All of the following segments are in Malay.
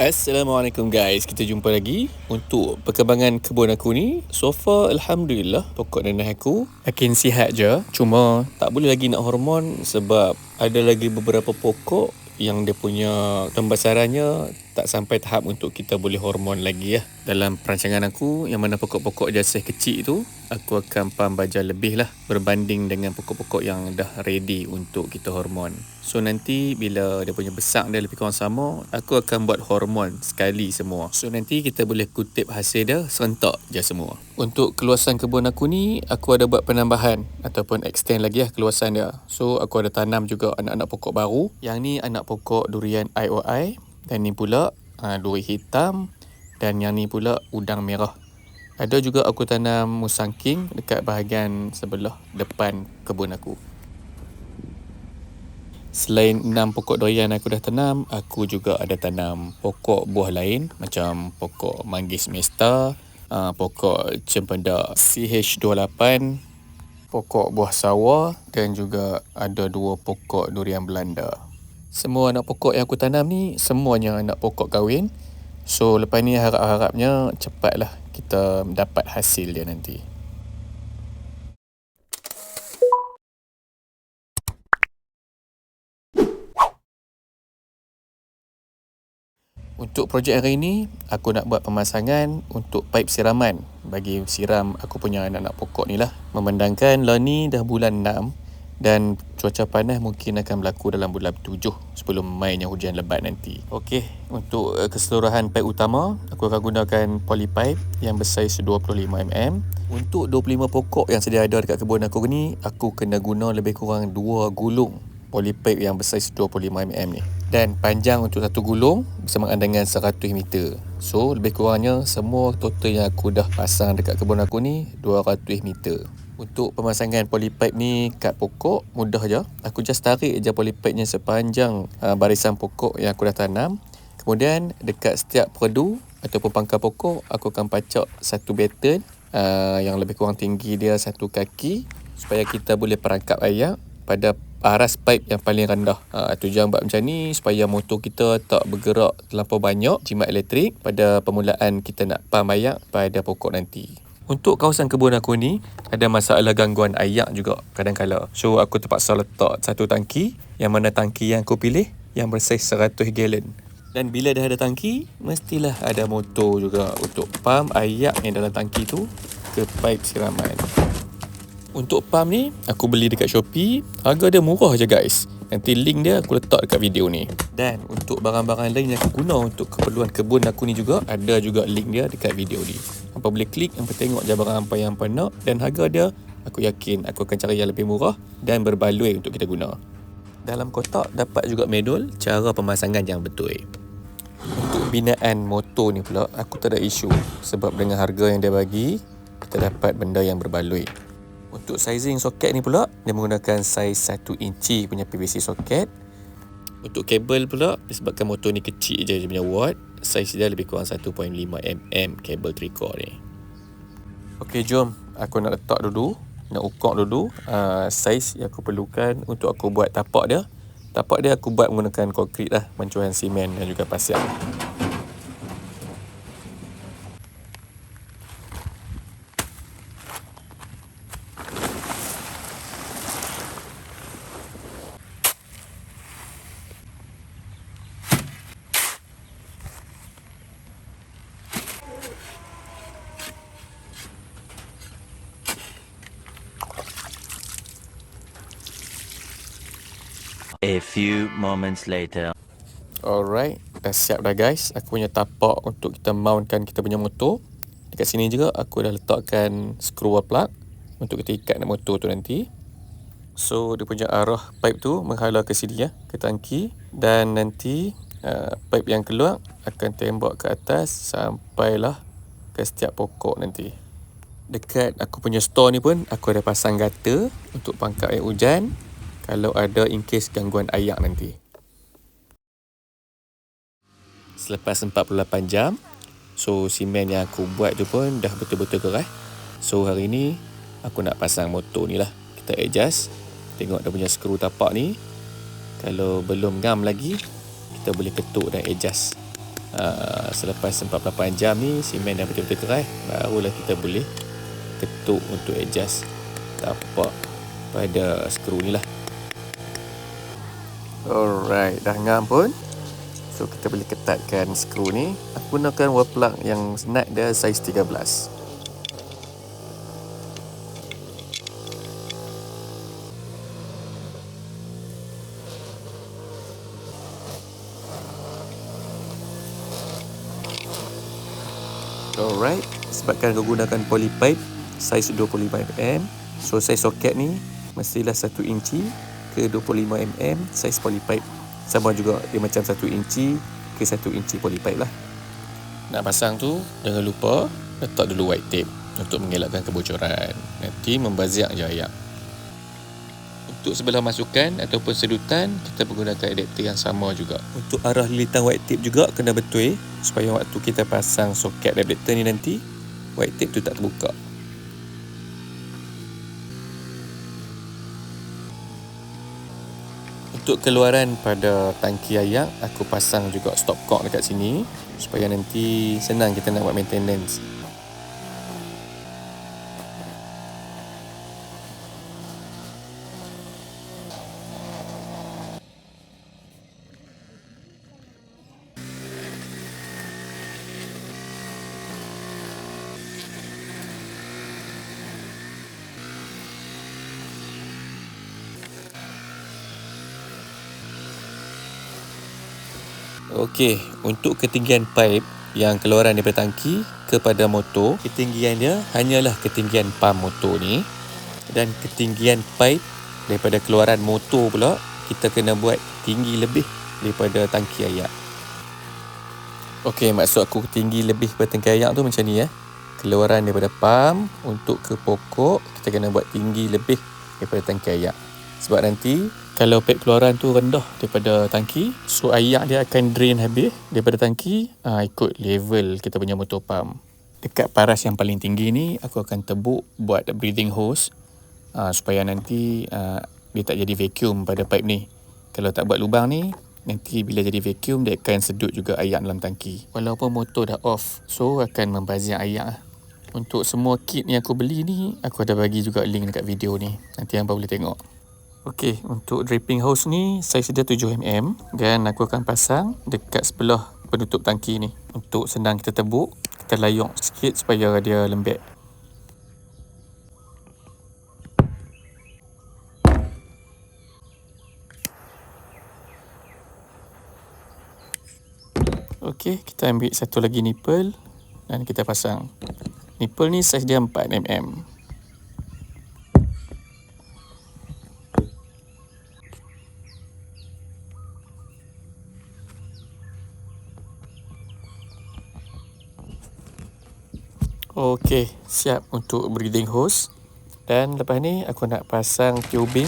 Assalamualaikum guys, kita jumpa lagi untuk perkembangan kebun aku ni. So far Alhamdulillah pokok nanah aku makin sihat je. Cuma tak boleh lagi nak hormon sebab ada lagi beberapa pokok yang dia punya pembesarannya tak sampai tahap untuk kita boleh hormon lagi ya. Dalam perancangan aku, yang mana pokok-pokok jasih kecil tu, aku akan pam baja lebih lah berbanding dengan pokok-pokok yang dah ready untuk kita hormon. So nanti bila dia punya besar dia lebih kurang sama, aku akan buat hormon sekali semua. So nanti kita boleh kutip hasil dia serentak je semua. Untuk keluasan kebun aku ni, aku ada buat penambahan ataupun extend lagi lah keluasan dia. So aku ada tanam juga anak-anak pokok baru. Yang ni anak pokok durian IOI, dan ni pula duri hitam, dan yang ni pula udang merah. Ada juga aku tanam musang king dekat bahagian sebelah depan kebun aku. Selain 6 pokok durian aku dah tanam, aku juga ada tanam pokok buah lain macam pokok manggis mesta, pokok cempedak CH28, pokok buah sawa, dan juga ada 2 pokok durian Belanda. Semua anak pokok yang aku tanam ni semuanya anak pokok kahwin. So lepas ni harap-harapnya cepatlah kita dapat hasil dia nanti. Untuk projek hari ni, aku nak buat pemasangan untuk paip siraman bagi siram aku punya anak-anak pokok ni lah. Memandangkan lah ni dah bulan 6 dan cuaca panas mungkin akan berlaku dalam bulan 7 sebelum mainnya hujan lebat nanti. Okey, untuk keseluruhan paip utama, aku akan gunakan polypipe yang bersaiz 25mm. Untuk 25 pokok yang sedia ada dekat kebun aku ni, aku kena guna lebih kurang 2 gulung polypipe yang bersaiz 25mm ni. Dan panjang untuk satu gulung bersamaan dengan 100 meter. So lebih kurangnya semua total yang aku dah pasang dekat kebun aku ni 200 meter. Untuk pemasangan polypipe ni kat pokok mudah je. Aku just tarik je polypipe-nya sepanjang barisan pokok yang aku dah tanam. Kemudian dekat setiap perdu ataupun pangkal pokok, aku akan pacak satu batten yang lebih kurang tinggi dia 1 kaki supaya kita boleh perangkap air pada aras pipe yang paling rendah. Tujuan buat macam ni supaya motor kita tak bergerak terlampau banyak jimat elektrik pada permulaan kita nak pam air pada pokok nanti. Untuk kawasan kebun aku ni ada masalah gangguan air juga kadang-kala. So aku terpaksa letak satu tangki, yang mana tangki yang aku pilih yang bersaiz 100 gallon. Dan bila dah ada tangki, mestilah ada motor juga untuk pam air yang dalam tangki tu ke pipe siraman. Untuk pam ni, aku beli dekat Shopee. Harga dia murah je guys. Nanti link dia aku letak dekat video ni. Dan untuk barang-barang lain yang aku guna untuk keperluan kebun aku ni juga, ada juga link dia dekat video ni. Hampa boleh klik, hampa tengok je barang hampa yang hampa nak. Dan harga dia, aku yakin aku akan cari yang lebih murah dan berbaloi untuk kita guna. Dalam kotak dapat juga manual cara pemasangan yang betul. Untuk binaan motor ni pula, aku tak ada isu. Sebab dengan harga yang dia bagi, kita dapat benda yang berbaloi. Untuk sizing soket ni pula, dia menggunakan saiz 1 inci punya PVC soket. Untuk kabel pula, disebabkan motor ni kecil je dia punya watt, saiz dia lebih kurang 1.5mm kabel 3/4 ni. Okey, jom aku nak letak dulu, nak ukur dulu saiz yang aku perlukan untuk aku buat tapak dia. Tapak dia aku buat menggunakan konkrit lah, bancuan simen dan juga pasir. A few moments later. Alright, dah siap dah guys. Aku punya tapak untuk kita mountkan kita punya motor. Dekat sini juga aku dah letakkan screw wall plug untuk kita ikat motor tu nanti. So dia punya arah pipe tu menghala ke sini ke tangki. Dan nanti pipe yang keluar akan tembak ke atas sampailah ke setiap pokok nanti. Dekat aku punya store ni pun aku ada pasang gutter untuk pangkap air hujan kalau ada in case gangguan air nanti. Selepas 48 jam, so simen yang aku buat tu pun dah betul-betul keras. So hari ni aku nak pasang motor ni lah. Kita adjust, tengok dia punya skru tapak ni. Kalau belum ngam lagi, kita boleh ketuk dan adjust. Selepas 48 jam ni semen dah betul-betul keras, barulah kita boleh ketuk untuk adjust tapak pada skru ni lah. Alright, dah ngam pun. So kita boleh ketatkan skru ni. Aku gunakan wall plug yang nut dia saiz 13. Alright, sebabkan aku gunakan polypipe saiz 25mm, so saiz soket ni mestilah 1 inci ke 25mm saiz polypipe. Sama juga dia macam 1 inci ke 1 inci polypipe lah. Nak pasang tu jangan lupa letak dulu white tape untuk mengelakkan kebocoran. Nanti membazir je ayak. Untuk sebelah masukan ataupun sedutan, kita menggunakan adapter yang sama juga. Untuk arah lilitan white tape juga kena betul supaya waktu kita pasang soket adapter ni nanti white tape tu tak terbuka. Untuk keluaran pada tangki ayak, aku pasang juga stop cock dekat sini supaya nanti senang kita nak buat maintenance. Okey, untuk ketinggian pipe yang keluaran daripada tangki kepada motor, ketinggian dia hanyalah ketinggian pam motor ni, dan ketinggian pipe daripada keluaran motor pula kita kena buat tinggi lebih daripada tangki ayak. Okey, maksud aku tinggi lebih daripada tangki ayak tu macam ni . Keluaran daripada pam untuk ke pokok kita kena buat tinggi lebih daripada tangki ayak. Sebab nanti kalau pipe keluaran tu rendah daripada tangki, so ayak dia akan drain habis daripada tangki, ikut level kita punya motor pump. Dekat paras yang paling tinggi ni aku akan tebuk buat breathing hose, supaya nanti dia tak jadi vacuum pada pipe ni. Kalau tak buat lubang ni, nanti bila jadi vacuum dia akan sedut juga ayak dalam tangki. Walaupun motor dah off, so akan membazir ayak . Untuk semua kit yang aku beli ni, aku ada bagi juga link dekat video ni. Nanti hangpa boleh tengok. Okey, untuk dripping hose ni saiz dia 7mm dan aku akan pasang dekat sebelah penutup tangki ni. Untuk senang kita tebuk, kita layuk sikit supaya dia lembek. Okey, kita ambil satu lagi nipple dan kita pasang. Nipple ni saiz dia 4mm. Okey, siap untuk breathing hose. Dan lepas ni aku nak pasang tubing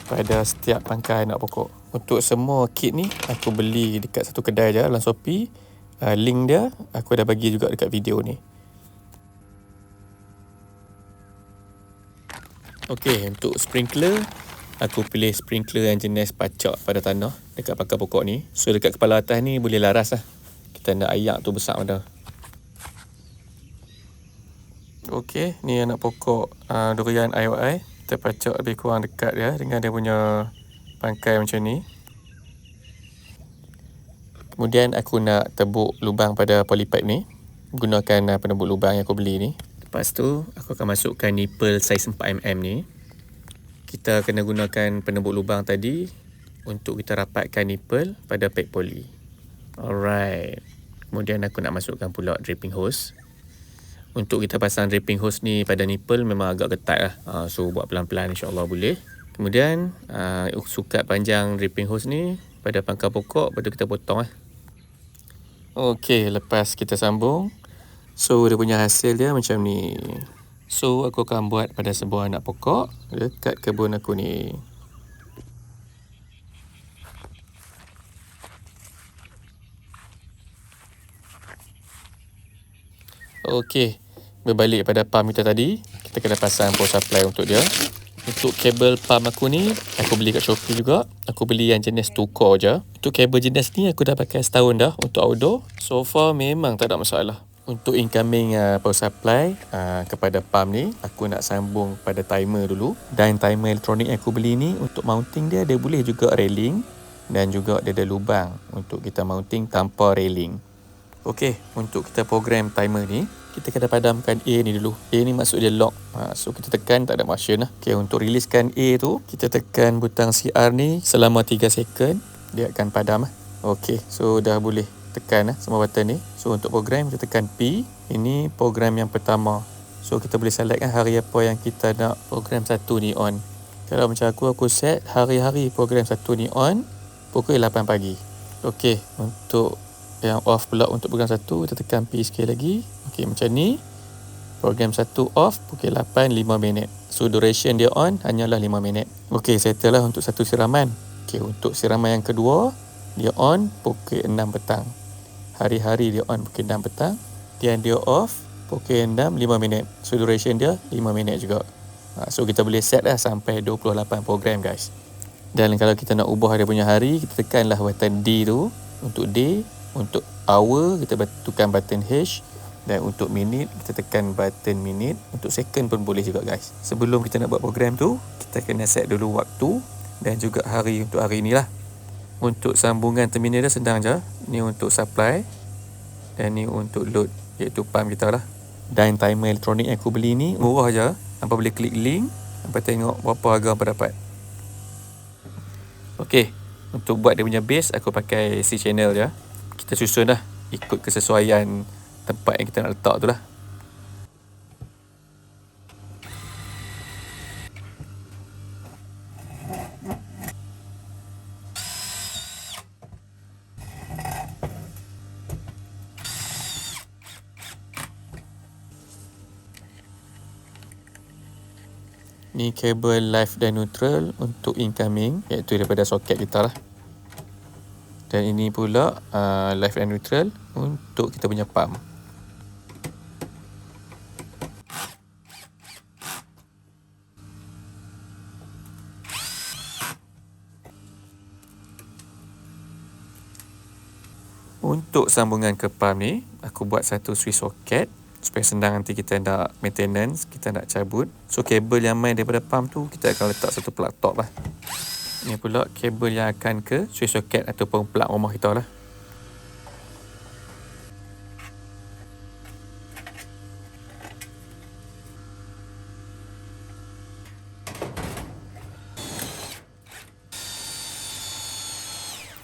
pada setiap pangkai anak pokok. Untuk semua kit ni aku beli dekat satu kedai je dalam Shopee. Link dia aku dah bagi juga dekat video ni. Okey, untuk sprinkler aku pilih sprinkler yang jenis pacak pada tanah dekat pangkai pokok ni. So dekat kepala atas ni boleh laras lah. Kita nak ayak tu besar dah. Okey, ni anak pokok durian IOI. Kita pacak lebih kurang dekat dia dengan dia punya pangkai macam ni. Kemudian aku nak tebuk lubang pada polypipe ni gunakan penebuk lubang yang aku beli ni. Lepas tu aku akan masukkan nipple saiz 4mm ni. Kita kena gunakan penebuk lubang tadi untuk kita rapatkan nipple pada pipe poly. Alright. Kemudian aku nak masukkan pula dripping hose. Untuk kita pasang dripping hose ni pada nipple memang agak ketat lah. So buat pelan-pelan insyaAllah boleh. Kemudian sukat panjang dripping hose ni pada pangkal pokok, lepas tu kita potong . Okey, lepas kita sambung, so dia punya hasil dia macam ni. So aku akan buat pada sebuah anak pokok dekat kebun aku ni. Okey, berbalik pada pump kita tadi, kita kena pasang power supply untuk dia. Untuk kabel pump aku ni, aku beli kat Shopee juga. Aku beli yang jenis 2 core je. Untuk kabel jenis ni aku dah pakai setahun dah untuk outdoor. So far memang tak ada masalah. Untuk incoming power supply kepada pump ni, aku nak sambung pada timer dulu. Dan timer elektronik yang aku beli ni, untuk mounting dia boleh juga railing. Dan juga dia ada lubang untuk kita mounting tanpa railing. Okey, untuk kita program timer ni, kita kena padamkan A ni dulu. A ni maksud dia lock. So kita tekan, tak ada motion lah. Okey, untuk riliskan A tu, kita tekan butang CR ni selama 3 second. Dia akan padam lah. Okey, so dah boleh tekan semua button ni. So untuk program, kita tekan P. Ini program yang pertama. So kita boleh select hari apa yang kita nak program satu ni on. Kalau macam aku set hari-hari program satu ni on pukul 8 pagi. Okey, untuk yang off pula untuk program 1, kita tekan P sekali lagi. Okey, macam ni. Program 1 off pukul 8, 5 minit. So duration dia on hanyalah 5 minit. Okey, settle lah untuk satu siraman. Okey, untuk siraman yang kedua, dia on pukul 6 petang. Hari-hari dia on pukul 6 petang. Dan dia off pukul 6, 5 minit. So duration dia 5 minit juga. So kita boleh set lah sampai 28 program guys. Dan kalau kita nak ubah dia punya hari, kita tekanlah button D tu untuk day. Untuk hour, kita tekan button H. Dan untuk minit, kita tekan button minit. Untuk second pun boleh juga guys. Sebelum kita nak buat program tu, kita kena set dulu waktu dan juga hari untuk hari ni lah. Untuk sambungan terminal dia senang je. Ni untuk supply dan ni untuk load, iaitu pump kita lah. Dan timer elektronik yang aku beli ni murah je. Hampa boleh klik link, hampa tengok berapa harga hampa dapat. Okey, untuk buat dia punya base, aku pakai C channel je. Kita susun lah ikut kesesuaian tempat yang kita nak letak tu lah. Ni kabel live dan neutral untuk incoming, iaitu daripada soket kita lah. Dan ini pula live and neutral untuk kita punya pump. Untuk sambungan ke pump ni, aku buat satu switch socket supaya senang nanti kita nak maintenance, kita nak cabut. So kabel yang main daripada pump tu, kita akan letak satu plug top lah. Ini pula kabel yang akan ke switch socket ataupun plug rumah kita lah.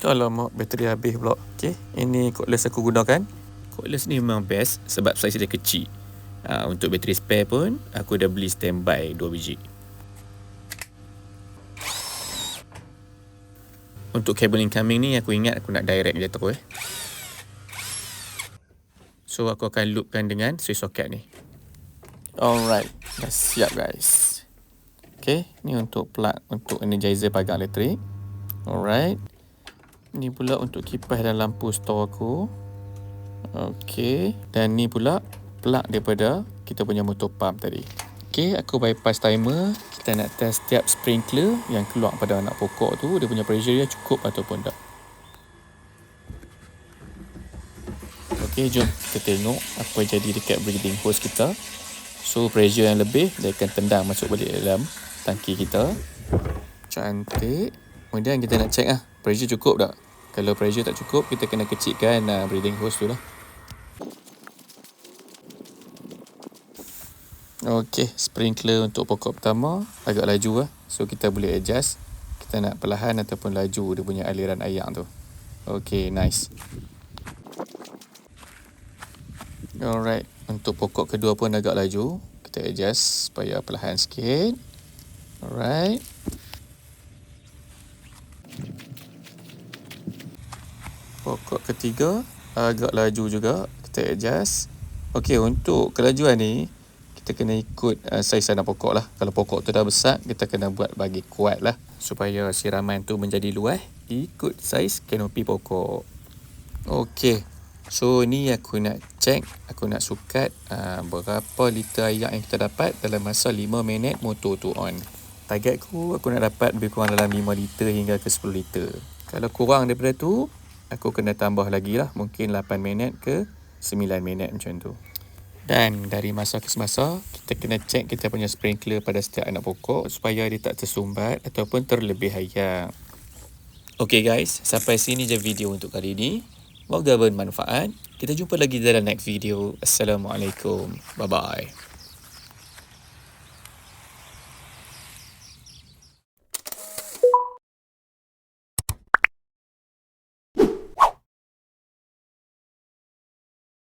Alamak, bateri habis pula. Okay, ini cordless aku gunakan. Cordless ni memang best sebab saiz dia kecil. Untuk bateri spare pun, aku dah beli standby 2 biji. Untuk kabel incoming ni, aku ingat aku nak direct je terus. So, aku akan loopkan dengan switch socket ni. Alright, dah siap guys. Okay, ni untuk plug untuk energizer pagar elektrik. Alright. Ni pula untuk kipas dan lampu store aku. Okay, dan ni pula plug daripada kita punya motor pump tadi. Okay, aku bypass timer. Kita nak test setiap sprinkler yang keluar pada anak pokok tu, dia punya pressure dia cukup ataupun tak. Okay, jom kita tengok apa yang jadi dekat breathing hose kita. So, pressure yang lebih, dia akan tendang masuk balik dalam tangki kita. Cantik. Kemudian kita nak check pressure cukup tak. Kalau pressure tak cukup, kita kena kecilkan breathing hose tu lah. Okey, sprinkler untuk pokok pertama agak laju lah. So kita boleh adjust. Kita nak perlahan ataupun laju dia punya aliran air tu. Okey, nice. Alright, untuk pokok kedua pun agak laju. Kita adjust supaya perlahan sikit. Alright. Pokok ketiga agak laju juga. Kita adjust. Okey, untuk kelajuan ni kita kena ikut saiz anak pokok lah. Kalau pokok tu dah besar, kita kena buat bagi kuat lah supaya siraman tu menjadi luas ikut saiz kanopi pokok. Okey, so ni aku nak check, aku nak sukat berapa liter air yang kita dapat dalam masa 5 minit motor tu on. Targetku aku nak dapat lebih kurang dalam 5 liter hingga ke 10 liter. Kalau kurang daripada tu, aku kena tambah lagi lah. Mungkin 8 minit ke 9 minit macam tu. Dan dari masa ke semasa, kita kena cek kita punya sprinkler pada setiap anak pokok supaya dia tak tersumbat ataupun terlebih air. Okay guys, sampai sini je video untuk kali ini. Moga bermanfaat. Kita jumpa lagi dalam next video. Assalamualaikum. Bye-bye.